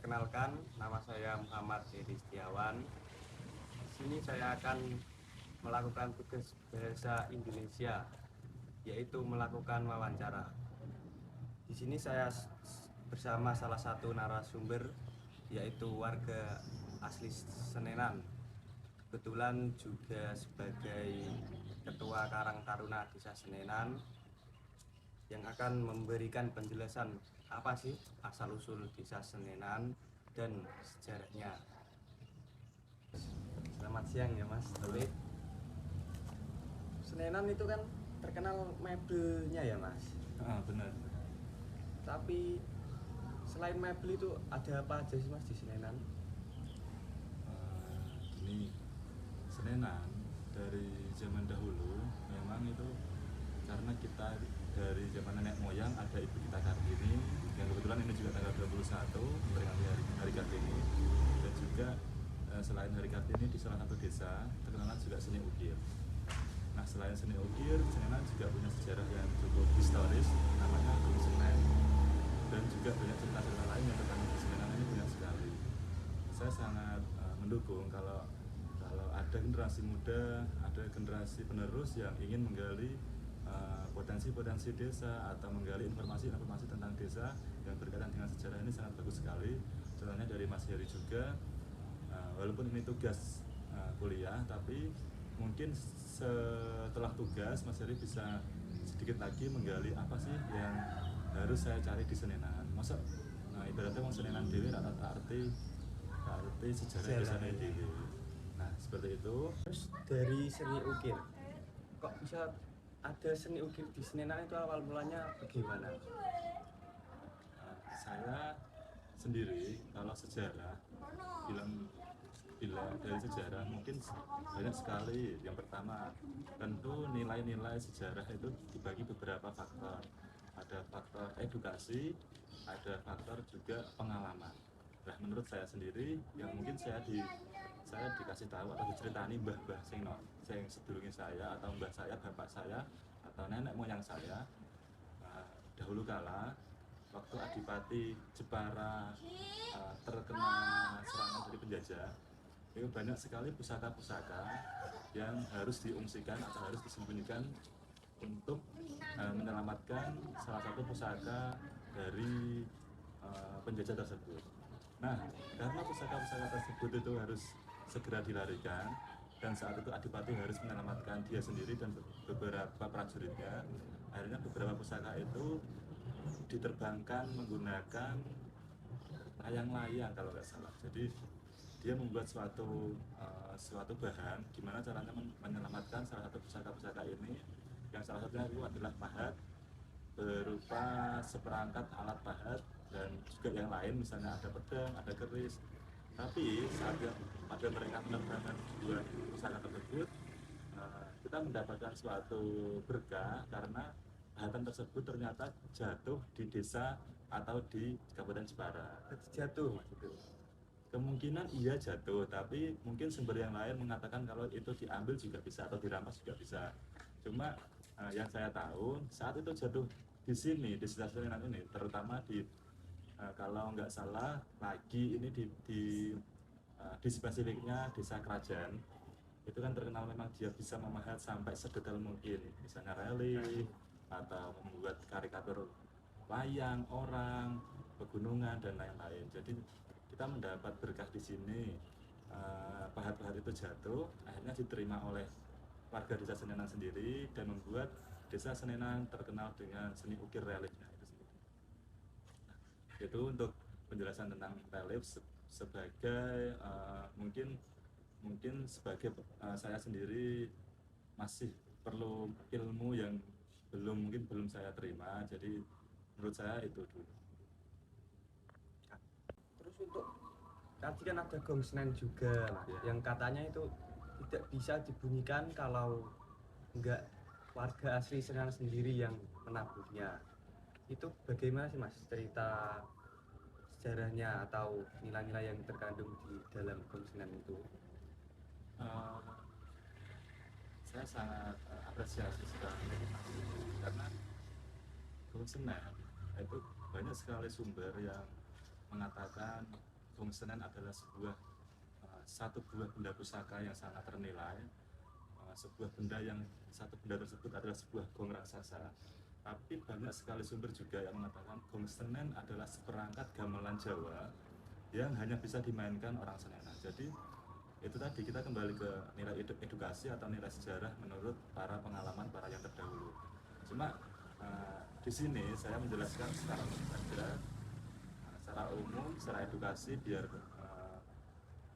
Perkenalkan, nama saya Muhammad Heri Setiawan. Di sini saya akan melakukan tugas bahasa Indonesia, yaitu melakukan wawancara. Di sini saya bersama salah satu narasumber, yaitu warga asli Senenan. Kebetulan juga sebagai Ketua Karang Taruna Desa Senenan yang akan memberikan penjelasan apa sih asal-usul Desa Senenan dan sejarahnya. Selamat siang ya Mas Tauhid. Senenan itu kan terkenal mebelnya ya Mas. Benar. Tapi selain mebel itu ada apa aja sih Mas di Senenan? Ini Senenan dari zaman dahulu memang itu karena kita dari zaman nenek moyang ada ibu kita Kartini yang kebetulan ini juga tanggal 21 memperingati hari Kartini, dan juga selain hari Kartini di salah satu desa terkenal juga seni ukir. Nah, selain seni ukir, Senenan juga punya sejarah yang cukup historis, namanya Gunung Senen, dan juga banyak cerita-cerita lain yang tentang Senenan ini banyak sekali. Saya sangat mendukung kalau ada generasi muda, ada generasi penerus yang ingin menggali potensi-potensi desa atau menggali informasi-informasi tentang desa yang berkaitan dengan sejarah. Ini sangat bagus sekali. Contohnya dari Mas Heri juga, walaupun ini tugas kuliah, tapi mungkin setelah tugas Mas Heri bisa sedikit lagi menggali apa sih yang harus saya cari di Senenan. Masa ibaratnya mau Senenan dewi arti sejarah desanya dewi. Nah, seperti itu. Terus dari seni ukir, kok bisa ada seni ukir di Senenan itu awal mulanya bagaimana? Saya sendiri kalau sejarah bila dari sejarah mungkin banyak sekali. Yang pertama, tentu nilai-nilai sejarah itu dibagi beberapa faktor. Ada faktor edukasi, ada faktor juga pengalaman. Nah, menurut saya sendiri yang mungkin saya dikasih tahu atau diceritani mbah-mbah sing sedurunge saya, atau mbah saya, bapak saya, atau nenek moyang saya dahulu kala waktu Adipati Jepara terkena serangan dari penjajah, itu banyak sekali pusaka-pusaka yang harus diungsikan atau harus disembunyikan untuk menyelamatkan salah satu pusaka dari penjajah tersebut. Nah, karena pusaka-pusaka tersebut itu harus segera dilarikan, dan saat itu Adipati harus menyelamatkan dia sendiri dan beberapa prajuritnya, akhirnya beberapa pusaka itu diterbangkan menggunakan layang-layang kalau nggak salah. Jadi dia membuat suatu bahan gimana caranya menyelamatkan salah satu pusaka-pusaka ini, yang salah satunya itu adalah pahat, berupa seperangkat alat pahat, dan juga yang lain misalnya ada pedang, ada keris. Tapi saat pada mereka menerbangkan dua pusaka tersebut, kita mendapatkan suatu berkah karena pahatan tersebut ternyata jatuh di desa atau di Kabupaten Jepara. Jatuh Mas itu. Kemungkinan iya jatuh, tapi mungkin sumber yang lain mengatakan kalau itu diambil juga bisa atau dirampas juga bisa. Cuma yang saya tahu saat itu jatuh di sini, di stasiun Senayan ini, terutama di kalau nggak salah lagi ini di spesifiknya desa Kerajaan, itu kan terkenal memang dia bisa memahat sampai sedetail mungkin, misalnya relief atau membuat karikatur layang orang, pegunungan dan lain-lain. Jadi kita mendapat berkah di sini. Pahat-pahat itu jatuh, akhirnya diterima oleh warga desa Senenan sendiri dan membuat desa Senenan terkenal dengan seni ukir reliefnya itu sendiri. Nah, itu untuk penjelasan tentang relief sebagai mungkin sebagai saya sendiri masih perlu ilmu yang mungkin belum saya terima, jadi menurut saya itu dulu. Terus untuk tadi kan ada gong Senen juga Mas, yang katanya itu tidak bisa dibunyikan kalau enggak warga asli Senenan sendiri yang menabuhnya. Itu bagaimana sih Mas cerita sejarahnya atau nilai-nilai yang terkandung di dalam gong Senen itu? Uh, saya sangat apresiasi sekali karena Gong Senen itu banyak sekali sumber yang mengatakan Gong Senen adalah satu buah benda pusaka yang sangat ternilai, sebuah benda yang satu benda tersebut adalah sebuah gong raksasa. Tapi banyak sekali sumber juga yang mengatakan gong Senen adalah seperangkat gamelan Jawa yang hanya bisa dimainkan orang Senenan. Jadi itu tadi, kita kembali ke nilai edukasi atau nilai sejarah menurut para pengalaman para yang terdahulu. Cuma di sini saya menjelaskan secara saja, secara umum, secara edukasi, biar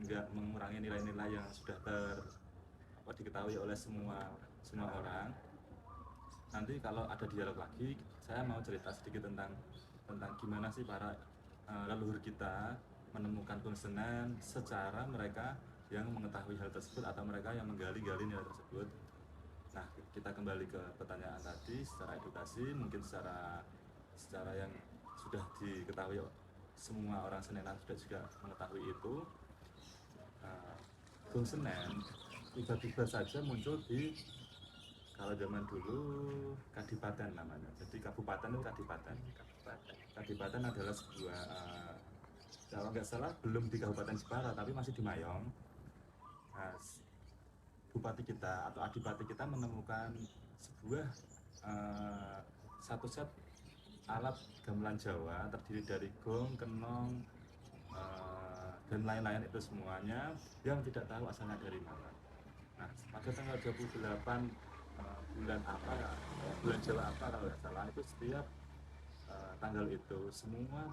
nggak mengurangi nilai-nilai yang sudah diketahui oleh semua orang. Nanti kalau ada dialog lagi, saya mau cerita sedikit tentang gimana sih para leluhur kita menemukan gong Senen, secara mereka yang mengetahui hal tersebut atau mereka yang menggali-gali nilai tersebut. Nah, kita kembali ke pertanyaan tadi, secara edukasi, mungkin secara yang sudah diketahui semua orang Senenan sudah juga mengetahui itu. Gong Senen tiba-tiba saja muncul di, kalau zaman dulu, kadipaten namanya. Jadi kabupaten itu kadipaten. Kadipaten adalah sebuah, kalau nggak salah belum di Kabupaten Jepara tapi masih di Mayong. Nah, bupati kita atau adipati kita menemukan sebuah satu set alat gamelan Jawa terdiri dari gong, kenong, dan lain-lain itu semuanya, yang tidak tahu asalnya dari mana. Nah, pada tanggal 28 bulan apa, bulan Jawa apa kalau nggak salah, itu setiap tanggal itu semua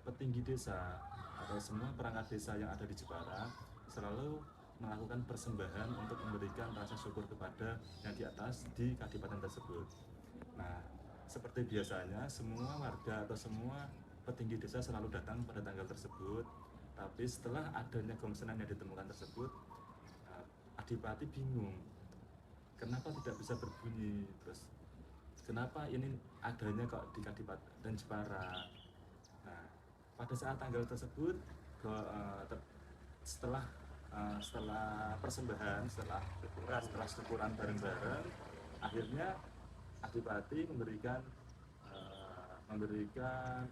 petinggi desa atau semua perangkat desa yang ada di Jepara selalu melakukan persembahan untuk memberikan rasa syukur kepada yang di atas di kadipaten tersebut. Nah, seperti biasanya semua warga atau semua petinggi desa selalu datang pada tanggal tersebut. Tapi setelah adanya gong Senen yang ditemukan tersebut, adipati bingung kenapa tidak bisa berbunyi, terus kenapa ini adanya kok di Kadipaten Jepara. Nah, pada saat tanggal tersebut, setelah persembahan, setelah syukuran bareng-bareng, akhirnya adipati memberikan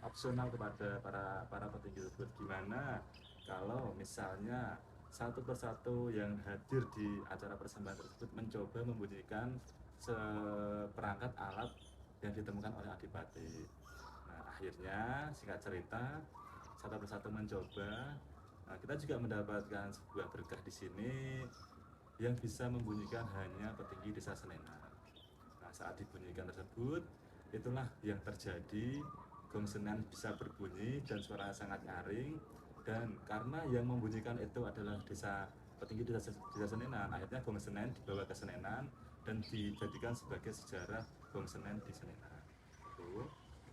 opsional kepada para petinggi tersebut, gimana kalau misalnya satu persatu yang hadir di acara persembahan tersebut mencoba membunyikan seperangkat alat yang ditemukan oleh adipati. Nah, akhirnya singkat cerita, satu persatu mencoba. Nah, kita juga mendapatkan sebuah berkah di sini yang bisa membunyikan hanya petinggi desa Senenan. Nah, saat dibunyikan tersebut, itulah yang terjadi, gong Senen bisa berbunyi dan suaranya sangat nyaring. Dan karena yang membunyikan itu adalah petinggi desa Senenan, akhirnya gong Senen dibawa ke Senenan dan dijadikan sebagai sejarah gong Senen di Senenan. Itu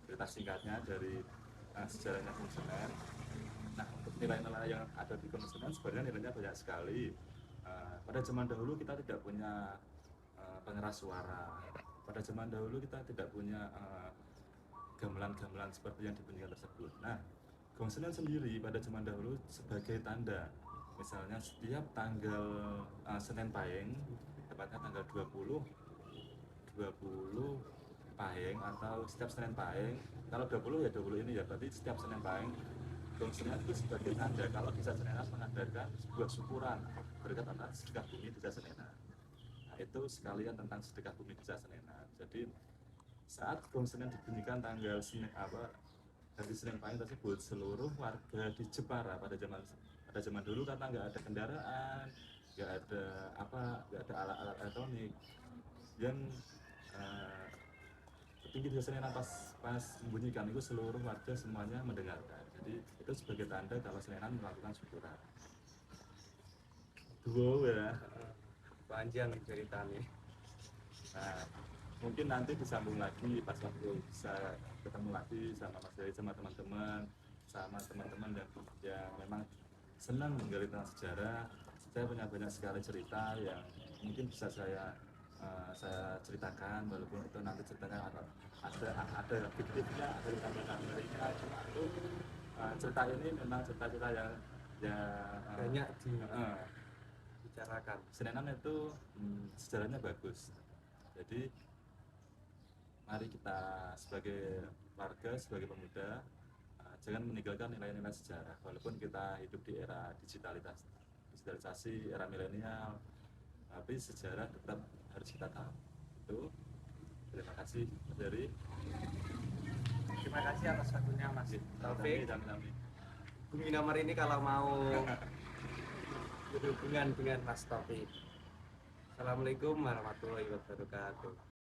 cerita singkatnya dari sejarahnya gong Senen. Nah, untuk nilai-nilai yang ada di gong Senen sebenarnya nilainya banyak sekali. Pada zaman dahulu kita tidak punya pengeras suara. Pada zaman dahulu kita tidak punya gamelan-gamelan seperti yang dibunyikan tersebut. Nah, gong Senen sendiri pada zaman dahulu sebagai tanda, misalnya setiap tanggal Senin Pahing, tepatnya tanggal 20 Pahing, atau setiap Senin Pahing, kalau 20 ya 20 ini ya, berarti setiap Senin Pahing gong Senen itu sebagai tanda kalau desa Senenan mengadakan sebuah syukuran berkat atas sedekah bumi desa Senenan. Nah, itu sekalian tentang sedekah bumi desa Senenan. Jadi saat gong Senen dibunyikan tanggal hari Senin Pahing tersebut, seluruh warga di Jepara pada zaman dulu, karena nggak ada kendaraan, nggak ada alat-alat elektronik, yang petinggi desa Senenan pas membunyikan itu, seluruh warga semuanya mendengarkan. Jadi itu sebagai tanda kalau Senenan melakukan syukuran. Wow ya, Panjang ceritanya. nah, mungkin nanti disambung lagi pas waktu bisa ketemu lagi sama Mas Dewi, sama teman-teman yang memang senang menggali tentang sejarah. Saya punya banyak sekali cerita yang mungkin bisa saya ceritakan, walaupun itu nanti ceritanya ada fiktifnya, ada tambah-tambahnya. Cuma itu cerita ini memang cerita-cerita yang banyak dibicarakan. Senenan itu sejarahnya bagus. Jadi mari kita sebagai warga, sebagai pemuda, jangan meninggalkan nilai-nilai sejarah walaupun kita hidup di era digitalisasi era milenial, tapi sejarah tetap harus kita tahu. Itu terima kasih dari Terima kasih atas waktunya Mas Taufik. kami. Hubungi nomor ini kalau mau berhubungan dengan Mas Taufik. Assalamualaikum warahmatullahi wabarakatuh.